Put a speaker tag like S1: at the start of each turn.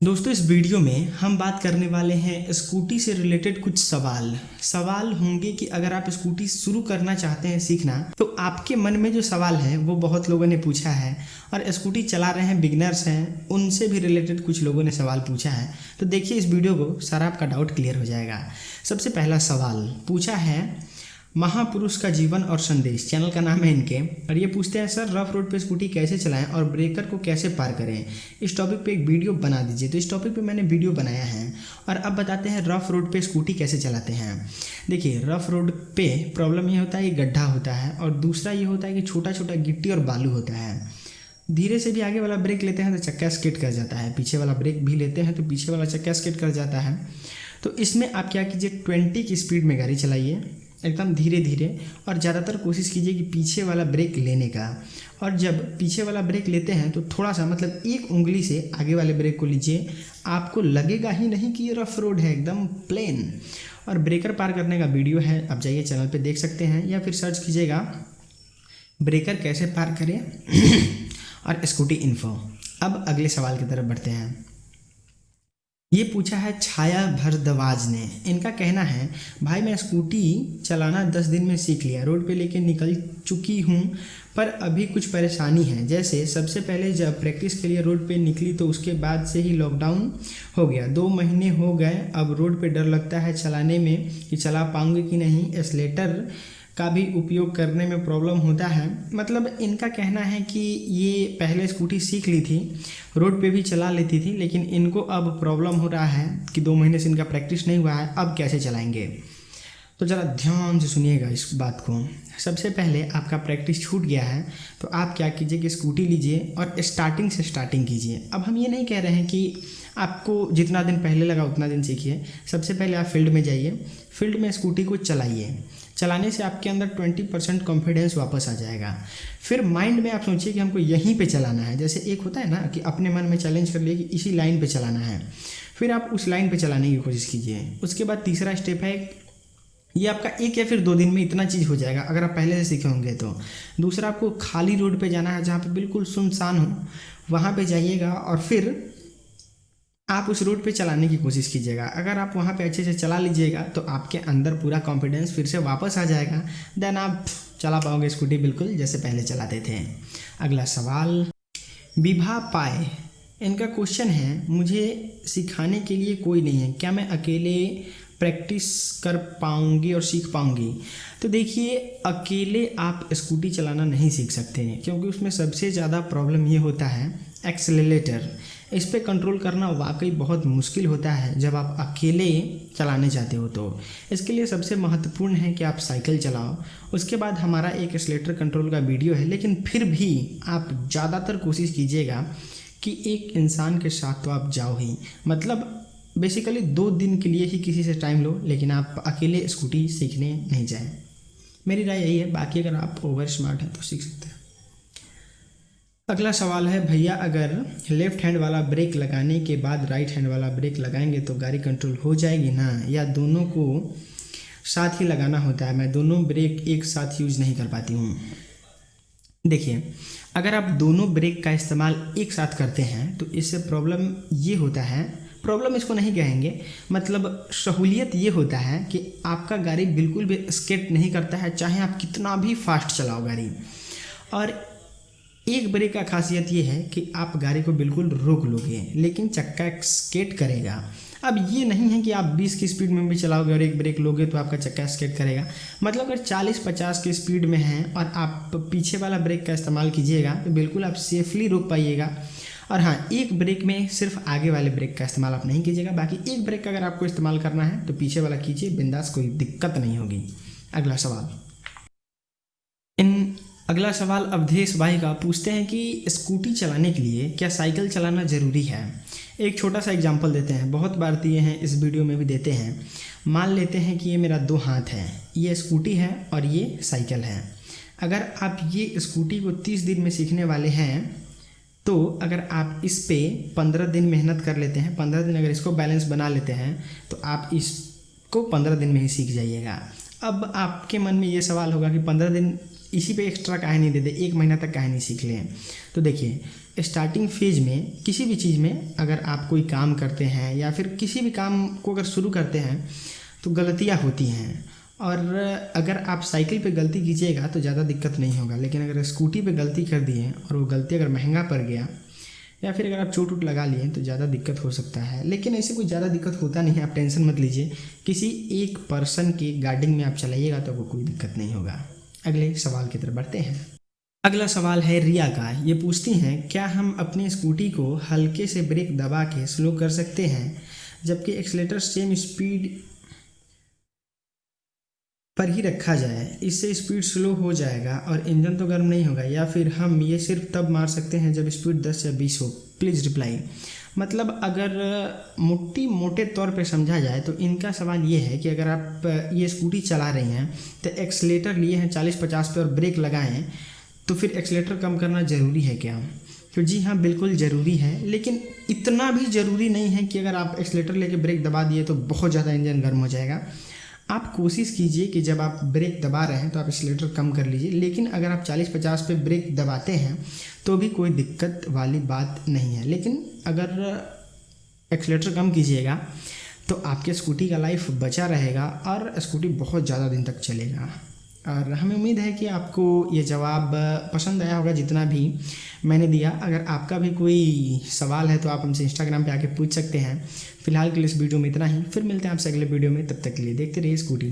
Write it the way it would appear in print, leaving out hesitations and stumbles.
S1: दोस्तों, इस वीडियो में हम बात करने वाले हैं स्कूटी से रिलेटेड कुछ सवाल होंगे कि अगर आप स्कूटी शुरू करना चाहते हैं सीखना, तो आपके मन में जो सवाल है वो बहुत लोगों ने पूछा है और स्कूटी चला रहे हैं, बिगनर्स हैं, उनसे भी रिलेटेड कुछ लोगों ने सवाल पूछा है। तो देखिए इस वीडियो को, सारा आपका डाउट क्लियर हो जाएगा। सबसे पहला सवाल पूछा है महापुरुष का जीवन और संदेश, चैनल का नाम है इनके, और ये पूछते हैं सर रफ रोड पे स्कूटी कैसे चलाएं और ब्रेकर को कैसे पार करें, इस टॉपिक पे एक वीडियो बना दीजिए। तो इस टॉपिक पे मैंने वीडियो बनाया है और अब बताते हैं रफ रोड पे स्कूटी कैसे चलाते हैं। देखिए रफ रोड पे प्रॉब्लम ये होता है कि गड्ढा होता है और दूसरा ये होता है कि छोटा छोटा गिट्टी और बालू होता है। धीरे से भी आगे वाला ब्रेक लेते हैं तो चक्का स्किड कर जाता है, पीछे वाला ब्रेक भी लेते हैं तो पीछे वाला चक्का स्किड कर जाता है। तो इसमें आप क्या कीजिए, 20 की स्पीड में गाड़ी चलाइए, एकदम धीरे धीरे, और ज़्यादातर कोशिश कीजिए कि पीछे वाला ब्रेक लेने का। और जब पीछे वाला ब्रेक लेते हैं तो थोड़ा सा मतलब एक उंगली से आगे वाले ब्रेक को लीजिए, आपको लगेगा ही नहीं कि ये रफ रोड है, एकदम प्लेन। और ब्रेकर पार करने का वीडियो है, आप जाइए चैनल पे देख सकते हैं या फिर सर्च कीजिएगा ब्रेकर कैसे पार करें और स्कूटी इन्फो। अब अगले सवाल की तरफ बढ़ते हैं। ये पूछा है छाया भरद्वाज ने। इनका कहना है भाई मैं स्कूटी चलाना 10 दिन में सीख लिया, रोड पे लेके निकल चुकी हूँ, पर अभी कुछ परेशानी है। जैसे सबसे पहले जब प्रैक्टिस के लिए रोड पे निकली तो उसके बाद से ही लॉकडाउन हो गया, 2 महीने हो गए। अब रोड पे डर लगता है चलाने में कि चला पाऊँगी कि नहीं, एक्सीलेटर का भी उपयोग करने में प्रॉब्लम होता है। मतलब इनका कहना है कि ये पहले स्कूटी सीख ली थी, रोड पे भी चला लेती थी, लेकिन इनको अब प्रॉब्लम हो रहा है कि 2 महीने से इनका प्रैक्टिस नहीं हुआ है, अब कैसे चलाएंगे। तो ज़रा ध्यान से सुनिएगा इस बात को। सबसे पहले आपका प्रैक्टिस छूट गया है तो आप क्या कीजिए कि स्कूटी लीजिए और स्टार्टिंग से स्टार्टिंग कीजिए। अब हम ये नहीं कह रहे हैं कि आपको जितना दिन पहले लगा उतना दिन सीखिए। सबसे पहले आप फील्ड में जाइए, फील्ड में स्कूटी को चलाइए। चलाने से आपके अंदर 20% कॉन्फिडेंस वापस आ जाएगा। फिर माइंड में आप सोचिए कि हमको यहीं पे चलाना है। जैसे एक होता है ना कि अपने मन में चैलेंज कर लिए कि इसी लाइन पे चलाना है, फिर आप उस लाइन पे चलाने की कोशिश कीजिए। उसके बाद तीसरा स्टेप है, ये आपका 1 या फिर 2 दिन में इतना चीज़ हो जाएगा अगर आप पहले से सीखे होंगे तो। दूसरा, आपको खाली रोड पे जाना है जहाँ पे बिल्कुल सुनसान हो, वहाँ पे जाइएगा और फिर आप उस रोड पे चलाने की कोशिश कीजिएगा। अगर आप वहाँ पे अच्छे से चला लीजिएगा तो आपके अंदर पूरा कॉन्फिडेंस फिर से वापस आ जाएगा, देन आप चला पाओगे स्कूटी बिल्कुल जैसे पहले चलाते थे। अगला सवाल विभा पाए, इनका क्वेश्चन है मुझे सिखाने के लिए कोई नहीं है, क्या मैं अकेले प्रैक्टिस कर पाऊंगी और सीख पाऊंगी। तो देखिए अकेले आप स्कूटी चलाना नहीं सीख सकते हैं, क्योंकि उसमें सबसे ज़्यादा प्रॉब्लम ये होता है एक्सेलेरेटर। इस पे कंट्रोल करना वाकई बहुत मुश्किल होता है जब आप अकेले चलाने जाते हो। तो इसके लिए सबसे महत्वपूर्ण है कि आप साइकिल चलाओ। उसके बाद हमारा एक एक्सेलेरेटर कंट्रोल का वीडियो है, लेकिन फिर भी आप ज़्यादातर कोशिश कीजिएगा कि एक इंसान के साथ तो आप जाओ ही, मतलब बेसिकली 2 दिन के लिए ही किसी से टाइम लो, लेकिन आप अकेले स्कूटी सीखने नहीं जाएं। मेरी राय यही है, बाकी अगर आप ओवर स्मार्ट हैं तो सीख सकते हैं। अगला सवाल है भैया अगर लेफ्ट हैंड वाला ब्रेक लगाने के बाद राइट हैंड वाला ब्रेक लगाएंगे तो गाड़ी कंट्रोल हो जाएगी ना, या दोनों को साथ ही लगाना होता है। मैं दोनों ब्रेक एक साथ यूज नहीं कर पाती हूँ। देखिए अगर आप दोनों ब्रेक का इस्तेमाल एक साथ करते हैं तो इससे प्रॉब्लम ये होता है, प्रॉब्लम इसको नहीं कहेंगे, मतलब सहूलियत ये होता है कि आपका गाड़ी बिल्कुल भी स्किड नहीं करता है, चाहे आप कितना भी फास्ट चलाओ गाड़ी। और एक ब्रेक का खासियत ये है कि आप गाड़ी को बिल्कुल रोक लोगे, लेकिन चक्का स्केट करेगा। अब ये नहीं है कि आप 20 की स्पीड में भी चलाओगे और एक ब्रेक लोगे तो आपका चक्का स्केट करेगा। मतलब अगर 40-50 की स्पीड में हैं और आप पीछे वाला ब्रेक का इस्तेमाल कीजिएगा तो बिल्कुल आप सेफली रोक पाइएगा। और हाँ, एक ब्रेक में सिर्फ आगे वाले ब्रेक का इस्तेमाल आप नहीं कीजिएगा, बाकी एक ब्रेक का अगर आपको इस्तेमाल करना है तो पीछे वाला कीजिए, बिंदास, कोई दिक्कत नहीं होगी। अगला सवाल अवधेश भाई का पूछते हैं कि स्कूटी चलाने के लिए क्या साइकिल चलाना ज़रूरी है। एक छोटा सा एग्जांपल देते हैं, बहुत बार दिए हैं, इस वीडियो में भी देते हैं। मान लेते हैं कि ये मेरा 2 हाथ है, ये स्कूटी है और ये साइकिल है। अगर आप ये स्कूटी को 30 दिन में सीखने वाले हैं तो अगर आप इस पे 15 दिन मेहनत कर लेते हैं, 15 दिन अगर इसको बैलेंस बना लेते हैं तो आप इसको 15 दिन में ही सीख जाइएगा। अब आपके मन में ये सवाल होगा कि 15 दिन इसी पे एक्स्ट्रा काहे नहीं दे दे, 1 महीना तक काहे नहीं सीख लें। तो देखिए स्टार्टिंग फेज में किसी भी चीज़ में अगर आप कोई काम करते हैं या फिर किसी भी काम को अगर शुरू करते हैं तो गलतियाँ होती हैं, और अगर आप साइकिल पे गलती कीजिएगा तो ज़्यादा दिक्कत नहीं होगा, लेकिन अगर स्कूटी पे गलती कर दिए और वो गलती अगर महंगा पड़ गया या फिर अगर आप चोट वोट लगा लिए तो ज़्यादा दिक्कत हो सकता है। लेकिन ऐसे कोई ज़्यादा दिक्कत होता नहीं है, आप टेंशन मत लीजिए। किसी एक पर्सन की गाइडिंग में आप चलाइएगा तो आपको कोई दिक्कत नहीं होगा। अगले सवाल की तरफ बढ़ते हैं। अगला सवाल है रिया का। ये पूछती हैं क्या हम अपनी स्कूटी को हल्के से ब्रेक दबा के स्लो कर सकते हैं जबकि एक्सीलेटर सेम स्पीड पर ही रखा जाए, इससे स्पीड स्लो हो जाएगा और इंजन तो गर्म नहीं होगा, या फिर हम ये सिर्फ तब मार सकते हैं जब स्पीड 10 या 20 हो। Please reply. मतलब अगर मोटे तौर पे समझा जाए तो इनका सवाल ये है कि अगर आप ये स्कूटी चला रही हैं तो एक्सीलेटर लिए हैं 40-50 पे और ब्रेक लगाएं तो फिर एक्सीलेटर कम करना ज़रूरी है क्या? तो जी हाँ, बिल्कुल ज़रूरी है, लेकिन इतना भी ज़रूरी नहीं है कि अगर आप एक्सीलेटर लेके ब्रेक दबा दिए तो बहुत ज़्यादा इंजन गर्म हो जाएगा। आप कोशिश कीजिए कि जब आप ब्रेक दबा रहे हैं तो आप एक्सीलेटर कम कर लीजिए, लेकिन अगर आप 40-50 पे ब्रेक दबाते हैं तो भी कोई दिक्कत वाली बात नहीं है। लेकिन अगर एक्सीलेटर कम कीजिएगा तो आपके स्कूटी का लाइफ बचा रहेगा और स्कूटी बहुत ज़्यादा दिन तक चलेगा। और हमें उम्मीद है कि आपको ये जवाब पसंद आया होगा जितना भी मैंने दिया। अगर आपका भी कोई सवाल है तो आप हमसे इंस्टाग्राम पे आके पूछ सकते हैं। फिलहाल के लिए इस वीडियो में इतना ही, फिर मिलते हैं आपसे अगले वीडियो में। तब तक के लिए देखते रहिए स्कूटी।